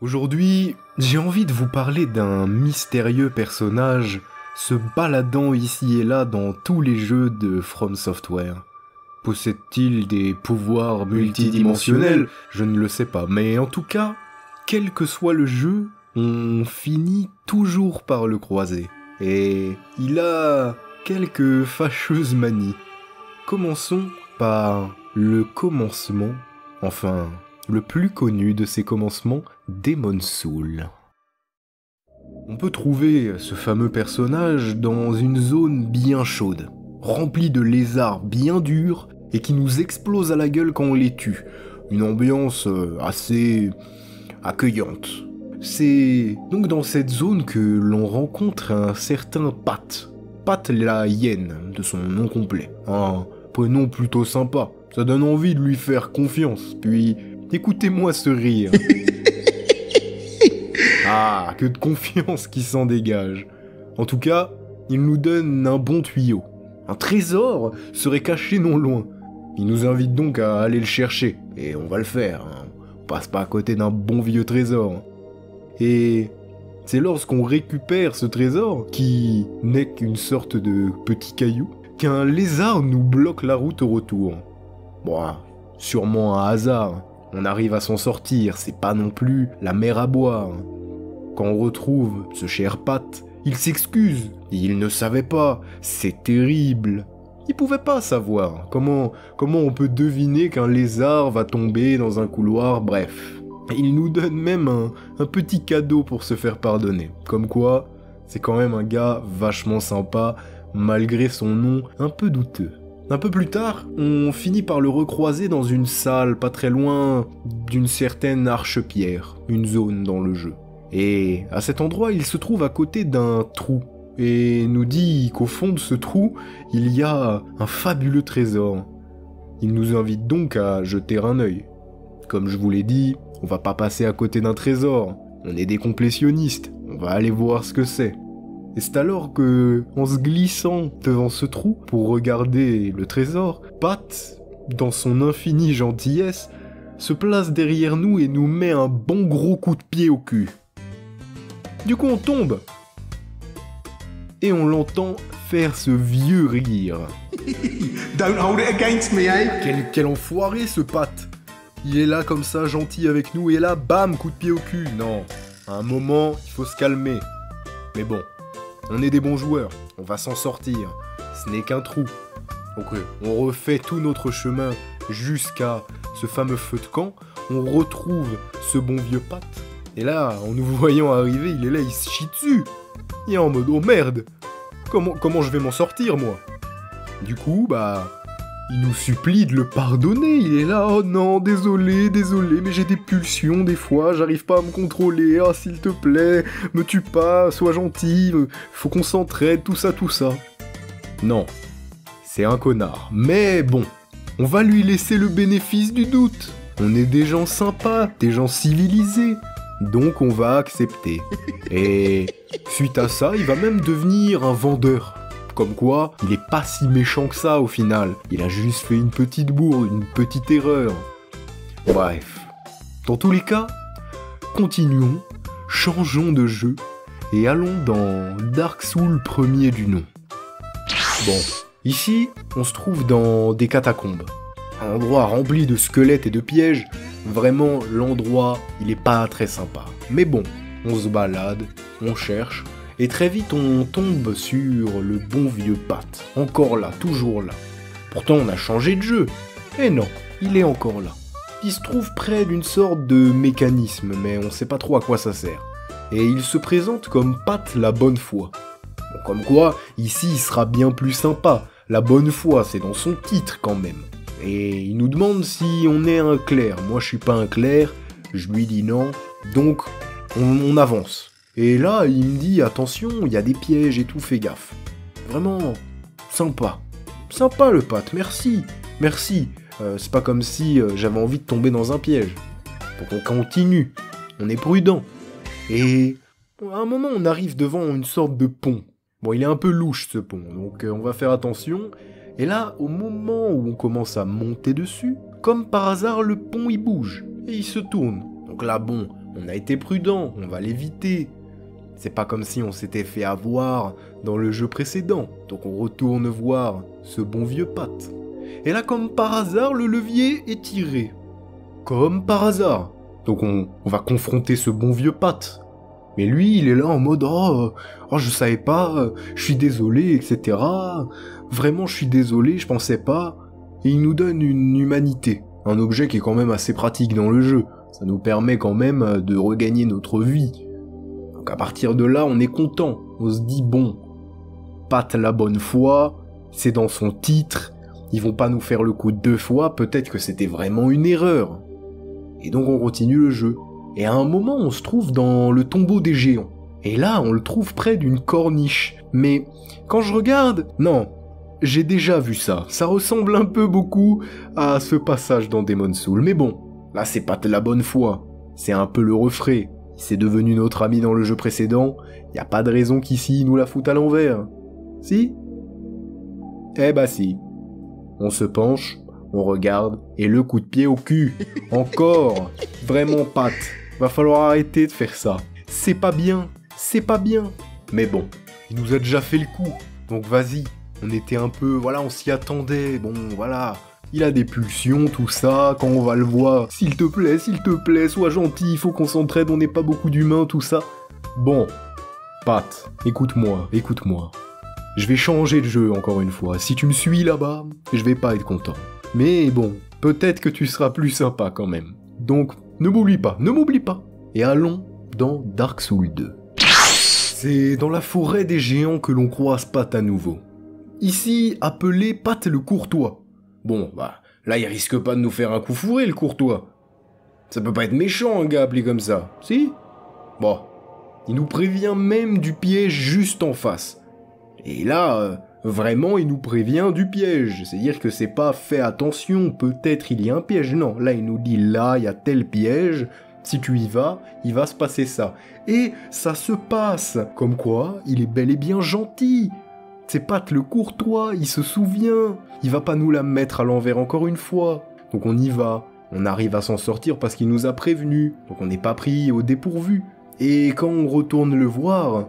Aujourd'hui, j'ai envie de vous parler d'un mystérieux personnage se baladant ici et là dans tous les jeux de From Software. Possède-t-il des pouvoirs multidimensionnels? Je ne le sais pas, mais en tout cas, quel que soit le jeu, on finit toujours par le croiser. Et il a quelques fâcheuses manies. Commençons par le commencement, enfin, le plus connu de ces commencements, Demon's Souls. On peut trouver ce fameux personnage dans une zone bien chaude, remplie de lézards bien durs et qui nous explosent à la gueule quand on les tue. Une ambiance assez accueillante. C'est donc dans cette zone que l'on rencontre un certain Pat. Pat la hyène, de son nom complet. Un prénom plutôt sympa. Ça donne envie de lui faire confiance. Puis, écoutez-moi ce rire. Ah, que de confiance qui s'en dégage. En tout cas, il nous donne un bon tuyau. Un trésor serait caché non loin. Il nous invite donc à aller le chercher. Et on va le faire. Hein. On passe pas à côté d'un bon vieux trésor. Et c'est lorsqu'on récupère ce trésor, qui n'est qu'une sorte de petit caillou, qu'un lézard nous bloque la route au retour. Bon, sûrement un hasard. On arrive à s'en sortir, c'est pas non plus la mer à boire. Quand on retrouve ce cher Pat, il s'excuse. Il ne savait pas, c'est terrible. Il pouvait pas savoir. Comment on peut deviner qu'un lézard va tomber dans un couloir, bref. Il nous donne même un petit cadeau pour se faire pardonner. Comme quoi, c'est quand même un gars vachement sympa, malgré son nom un peu douteux. Un peu plus tard, on finit par le recroiser dans une salle pas très loin d'une certaine arche-pierre, une zone dans le jeu. Et à cet endroit, il se trouve à côté d'un trou, et nous dit qu'au fond de ce trou, il y a un fabuleux trésor. Il nous invite donc à jeter un œil. Comme je vous l'ai dit, on va pas passer à côté d'un trésor, on est des complétionnistes, on va aller voir ce que c'est. Et c'est alors que, en se glissant devant ce trou pour regarder le trésor, Pat, dans son infinie gentillesse, se place derrière nous et nous met un bon gros coup de pied au cul. Du coup on tombe, et on l'entend faire ce vieux rire. Don't hold it against me, eh? Quel enfoiré ce Pat! Il est là comme ça, gentil avec nous, et là, bam, coup de pied au cul. Non, à un moment, il faut se calmer. Mais bon, on est des bons joueurs, on va s'en sortir. Ce n'est qu'un trou. Donc on refait tout notre chemin jusqu'à ce fameux feu de camp. On retrouve ce bon vieux Pat. Et là, en nous voyant arriver, il est là, il se chie dessus. Il est en mode, oh merde, comment je vais m'en sortir, moi? Du coup, il nous supplie de le pardonner, il est là, oh non, désolé, mais j'ai des pulsions des fois, j'arrive pas à me contrôler, ah s'il te plaît, me tue pas, sois gentil, faut qu'on s'entraide, tout ça. Non, c'est un connard, mais bon, on va lui laisser le bénéfice du doute. On est des gens sympas, des gens civilisés, donc on va accepter. Et suite à ça, il va même devenir un vendeur. Comme quoi, il est pas si méchant que ça au final. Il a juste fait une petite bourde, une petite erreur. Bref. Dans tous les cas, continuons, changeons de jeu et allons dans Dark Souls premier du nom. Bon, ici, on se trouve dans des catacombes. Un endroit rempli de squelettes et de pièges. Vraiment, l'endroit, il est pas très sympa. Mais bon, on se balade, on cherche. Et très vite on tombe sur le bon vieux Pat, encore là, toujours là. Pourtant on a changé de jeu. Et non, il est encore là. Il se trouve près d'une sorte de mécanisme, mais on sait pas trop à quoi ça sert. Et il se présente comme Pat la bonne foi. Bon, comme quoi, ici il sera bien plus sympa. La bonne foi, c'est dans son titre quand même. Et il nous demande si on est un clerc. Moi je suis pas un clerc, je lui dis non, donc on avance. Et là, il me dit, attention, il y a des pièges et tout, fais gaffe. Vraiment, sympa. Sympa le Pat, merci. C'est pas comme si j'avais envie de tomber dans un piège. Donc on continue, on est prudent. Et à un moment, on arrive devant une sorte de pont. Bon, il est un peu louche ce pont, donc on va faire attention. Et là, au moment où on commence à monter dessus, comme par hasard, le pont il bouge et il se tourne. Donc là, bon, On a été prudent, on va l'éviter. C'est pas comme si on s'était fait avoir dans le jeu précédent. Donc on retourne voir ce bon vieux Pat. Et là, comme par hasard, le levier est tiré. Comme par hasard. Donc on va confronter ce bon vieux Pat. Mais lui, il est là en mode « Oh, je savais pas, je suis désolé, etc. Vraiment, je suis désolé, je pensais pas. » Et il nous donne une humanité. Un objet qui est quand même assez pratique dans le jeu. Ça nous permet quand même de regagner notre vie. Donc à partir de là, on est content. On se dit « Bon, Pat la bonne foi, c'est dans son titre. Ils vont pas nous faire le coup 2 fois, peut-être que c'était vraiment une erreur. » Et donc on continue le jeu. Et à un moment, on se trouve dans le tombeau des géants. Et là, on le trouve près d'une corniche. Mais quand je regarde, non, j'ai déjà vu ça. Ça ressemble un peu beaucoup à ce passage dans Demon's Souls. Mais bon, là, c'est pas de la bonne foi. C'est un peu le refrain. C'est devenu notre ami dans le jeu précédent. Y a pas de raison qu'ici, il nous la foute à l'envers. Si? Eh bah si. On se penche, on regarde, et le coup de pied au cul. Encore. Vraiment, Pat. Va falloir arrêter de faire ça. C'est pas bien. C'est pas bien. Mais bon, il nous a déjà fait le coup. Donc vas-y. On était un peu... Voilà, on s'y attendait. Bon, voilà. Il a des pulsions, tout ça. Quand on va le voir, s'il te plaît, sois gentil. Il faut qu'on s'entraide. On n'est pas beaucoup d'humains, tout ça. Bon. Pat, écoute-moi. Je vais changer de jeu encore une fois. Si tu me suis là-bas, je vais pas être content. Mais bon, peut-être que tu seras plus sympa quand même. Donc, ne m'oublie pas. Et allons dans Dark Souls 2. C'est dans la forêt des géants que l'on croise Pat à nouveau. Ici, appelé Pat le Courtois. Bon, bah, là il risque pas de nous faire un coup fourré le Courtois. Ça peut pas être méchant un gars appelé comme ça, si? Bon, il nous prévient même du piège juste en face. Et là... Vraiment, il nous prévient du piège. C'est-à-dire que c'est pas fait attention, peut-être il y a un piège. Non, là, il nous dit là, il y a tel piège. Si tu y vas, il va se passer ça. Et ça se passe. Comme quoi, il est bel et bien gentil. C'est Pat le Courtois, il se souvient. Il va pas nous la mettre à l'envers encore une fois. Donc on y va. On arrive à s'en sortir parce qu'il nous a prévenus. Donc on n'est pas pris au dépourvu. Et quand on retourne le voir...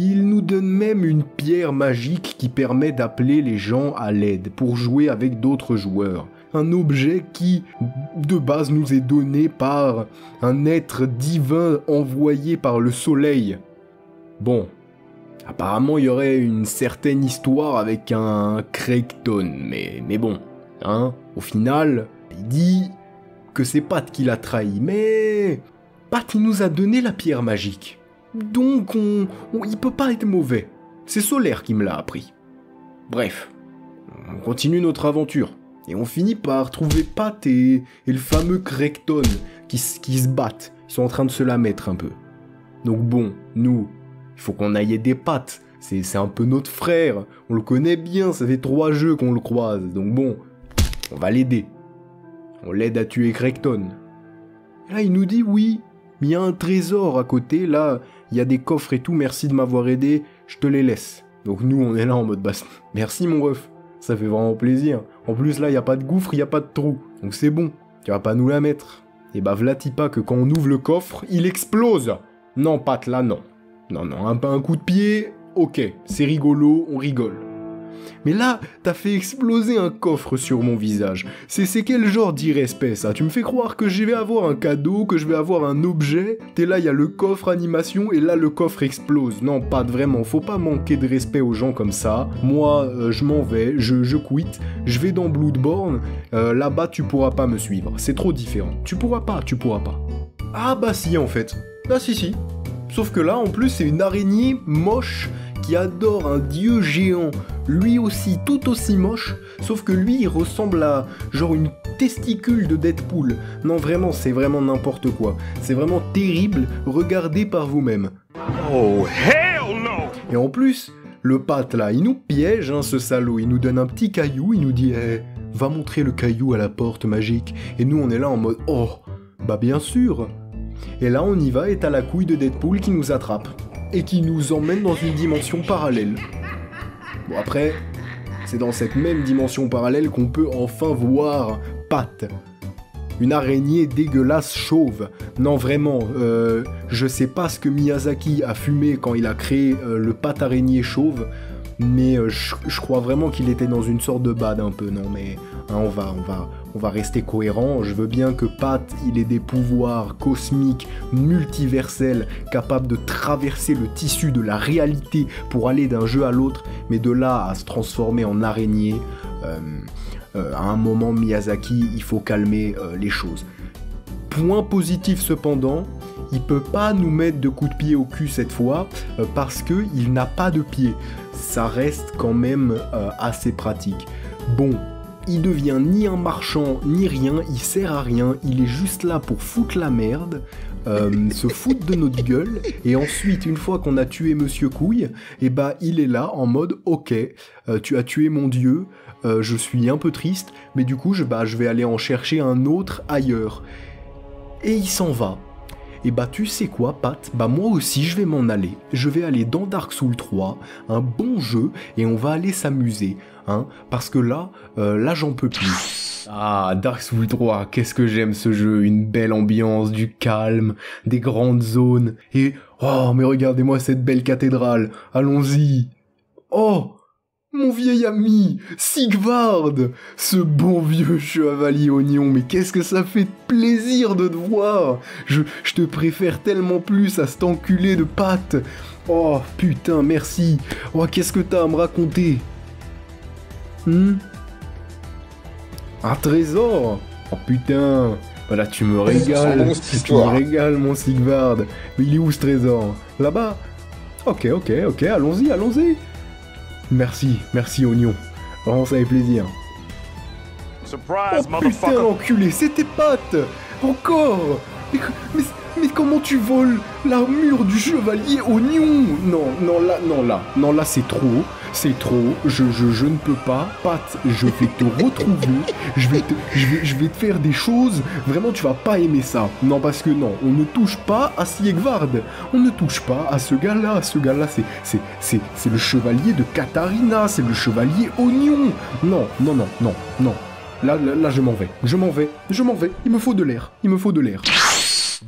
Il nous donne même une pierre magique qui permet d'appeler les gens à l'aide pour jouer avec d'autres joueurs. Un objet qui, de base, nous est donné par un être divin envoyé par le soleil. Bon, apparemment il y aurait une certaine histoire avec un Craigton, mais bon, hein, au final, il dit que c'est Pat qui l'a trahi, mais Pat il nous a donné la pierre magique. Donc, il peut pas être mauvais. C'est Solaire qui me l'a appris. Bref, on continue notre aventure. Et on finit par trouver Pat et le fameux Craigton qui se battent. Ils sont en train de se la mettre un peu. Donc bon, nous, il faut qu'on aille aider Pat. C'est un peu notre frère. On le connaît bien, ça fait 3 jeux qu'on le croise. Donc bon, on va l'aider. On l'aide à tuer Craigton. Et là, il nous dit oui. Mais il y a un trésor à côté, là, il y a des coffres et tout, merci de m'avoir aidé, je te les laisse. Donc nous, on est là en mode, bah, merci mon ref, ça fait vraiment plaisir. En plus, là, il n'y a pas de gouffre, il n'y a pas de trou, donc c'est bon, tu vas pas nous la mettre. Et bah, v'là-t-il pas que quand on ouvre le coffre, il explose. Non, Pat, là, non. Non, un coup de pied, ok, c'est rigolo, on rigole. Mais là, t'as fait exploser un coffre sur mon visage. C'est quel genre d'irrespect, ça? Tu me fais croire que je vais avoir un cadeau, que je vais avoir un objet? T'es là, il y a le coffre animation, et là, le coffre explose. Non, pas vraiment, faut pas manquer de respect aux gens comme ça. Moi, je m'en vais, je quitte, je vais dans Bloodborne. Là-bas, tu pourras pas me suivre. C'est trop différent. Tu pourras pas. Ah bah si, en fait. Ah si. Sauf que là, en plus, c'est une araignée moche qui adore un dieu géant, lui aussi tout aussi moche, sauf que lui il ressemble à genre une testicule de Deadpool. Non vraiment, c'est vraiment n'importe quoi. C'est vraiment terrible, regardez par vous-même. Oh, hell no! Et en plus, le Pat là, il nous piège, hein, ce salaud, il nous donne un petit caillou, il nous dit va montrer le caillou à la porte magique. Et nous on est là en mode oh, bah bien sûr. Et là on y va et t'as la couille de Deadpool qui nous attrape. Et qui nous emmène dans une dimension parallèle. Bon après, c'est dans cette même dimension parallèle qu'on peut enfin voir Pat. une araignée dégueulasse chauve. Non, vraiment, je sais pas ce que Miyazaki a fumé quand il a créé le pâte araignée chauve, mais je crois vraiment qu'il était dans une sorte de bad un peu, non mais hein, on va rester cohérent. Je veux bien que Pat il ait des pouvoirs cosmiques, multiversels, capables de traverser le tissu de la réalité pour aller d'un jeu à l'autre, mais de là à se transformer en araignée, à un moment Miyazaki, il faut calmer les choses. Point positif cependant, il peut pas nous mettre de coups de pied au cul cette fois, parce que il n'a pas de pied. Ça reste quand même assez pratique. Bon, il devient ni un marchand, ni rien, il sert à rien, il est juste là pour foutre la merde, se foutre de notre gueule, et ensuite, une fois qu'on a tué Monsieur Couille, et bah il est là en mode « Ok, tu as tué mon dieu, je suis un peu triste, mais du coup, je vais aller en chercher un autre ailleurs. » Et il s'en va. Et bah tu sais quoi Pat, bah moi aussi je vais m'en aller, je vais aller dans Dark Souls 3, un bon jeu, et on va aller s'amuser, hein, parce que là j'en peux plus. Ah, Dark Souls 3, qu'est-ce que j'aime ce jeu, une belle ambiance, du calme, des grandes zones, et oh mais regardez-moi cette belle cathédrale, allons-y. Oh, mon vieil ami, Sigvard, ce bon vieux chevalier oignon, mais qu'est-ce que ça fait plaisir de te voir. Je te préfère tellement plus à cet enculé de Pat. Oh, putain, merci. Oh, qu'est-ce que t'as à me raconter? Un trésor? Oh, putain. Voilà, tu me régales. Tu me régales, mon Sigvard. Mais il est où, ce trésor? Là-bas? Ok, allons-y. Merci Oignon. Vraiment ça fait plaisir. Surprise, oh putain l'enculé, c'était Pat. Encore. Mais comment tu voles l'armure du chevalier Oignon? Non là c'est trop. Je ne peux pas. Pat, je vais te retrouver. Je vais te faire des choses. Vraiment, tu vas pas aimer ça. Non, parce que non, on ne touche pas à Siegvard. On ne touche pas à ce gars-là. Ce gars-là, c'est le chevalier de Katarina. C'est le chevalier Oignon. Non. Là, je m'en vais. Il me faut de l'air.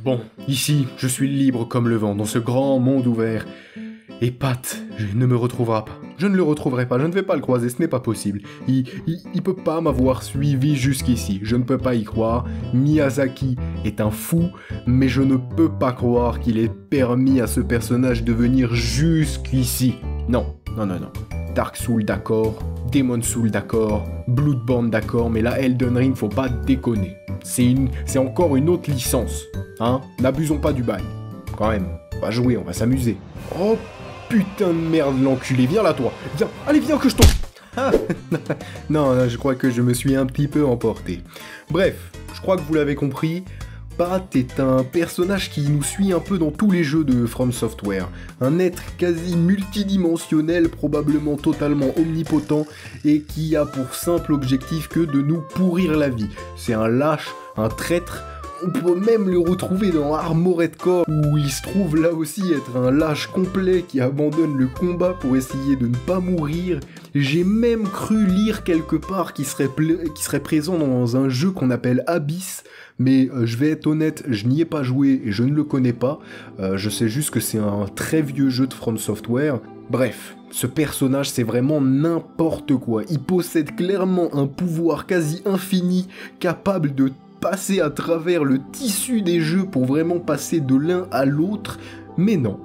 Bon, ici, je suis libre comme le vent dans ce grand monde ouvert. Et Pat, ne me retrouvera pas. Je ne le retrouverai pas, je ne vais pas le croiser, ce n'est pas possible. Il peut pas m'avoir suivi jusqu'ici, je ne peux pas y croire. Miyazaki est un fou, mais je ne peux pas croire qu'il ait permis à ce personnage de venir jusqu'ici. Non. Dark Souls d'accord, Demon Souls d'accord, Bloodborne d'accord, mais là Elden Ring faut pas déconner. C'est encore une autre licence, hein. N'abusons pas du bail. Quand même, on va jouer, on va s'amuser. Oh putain de merde l'enculé, viens là toi. Viens que je tombe. Non, je crois que je me suis un petit peu emporté. Bref, je crois que vous l'avez compris. Pat est un personnage qui nous suit un peu dans tous les jeux de From Software. Un être quasi multidimensionnel, probablement totalement omnipotent, et qui a pour simple objectif que de nous pourrir la vie. C'est un lâche, un traître. On peut même le retrouver dans Armored Core, où il se trouve là aussi être un lâche complet qui abandonne le combat pour essayer de ne pas mourir. J'ai même cru lire quelque part qu'il serait présent dans un jeu qu'on appelle Abyss, mais je vais être honnête, je n'y ai pas joué et je ne le connais pas. Je sais juste que c'est un très vieux jeu de From Software. Bref, ce personnage c'est vraiment n'importe quoi. Il possède clairement un pouvoir quasi infini, capable de passer à travers le tissu des jeux pour vraiment passer de l'un à l'autre, mais non,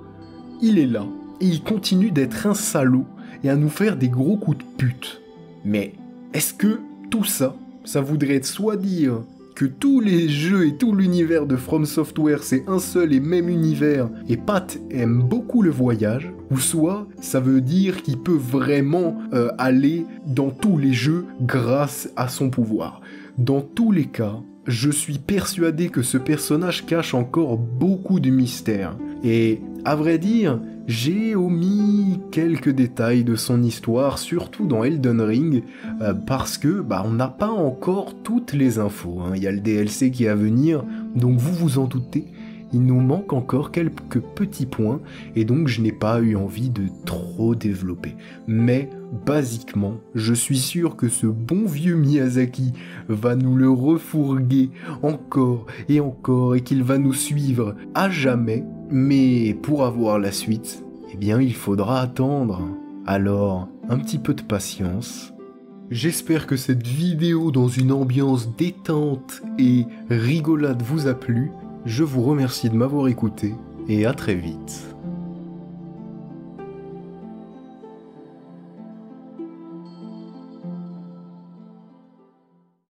il est là, et il continue d'être un salaud, et à nous faire des gros coups de pute. Mais, est-ce que tout ça, ça voudrait soit dire que tous les jeux et tout l'univers de From Software c'est un seul et même univers, et Pat aime beaucoup le voyage, ou soit ça veut dire qu'il peut vraiment aller dans tous les jeux grâce à son pouvoir. Dans tous les cas, je suis persuadé que ce personnage cache encore beaucoup de mystères. Et à vrai dire, j'ai omis quelques détails de son histoire, surtout dans Elden Ring, parce que on n'a pas encore toutes les infos. Il y a le DLC qui est à venir, donc vous vous en doutez. il nous manque encore quelques petits points et donc je n'ai pas eu envie de trop développer. Mais basiquement, je suis sûr que ce bon vieux Miyazaki va nous le refourguer encore et qu'il va nous suivre à jamais. Mais pour avoir la suite, eh bien il faudra attendre. Alors, un petit peu de patience. J'espère que cette vidéo dans une ambiance détente et rigolade vous a plu. Je vous remercie de m'avoir écouté et à très vite.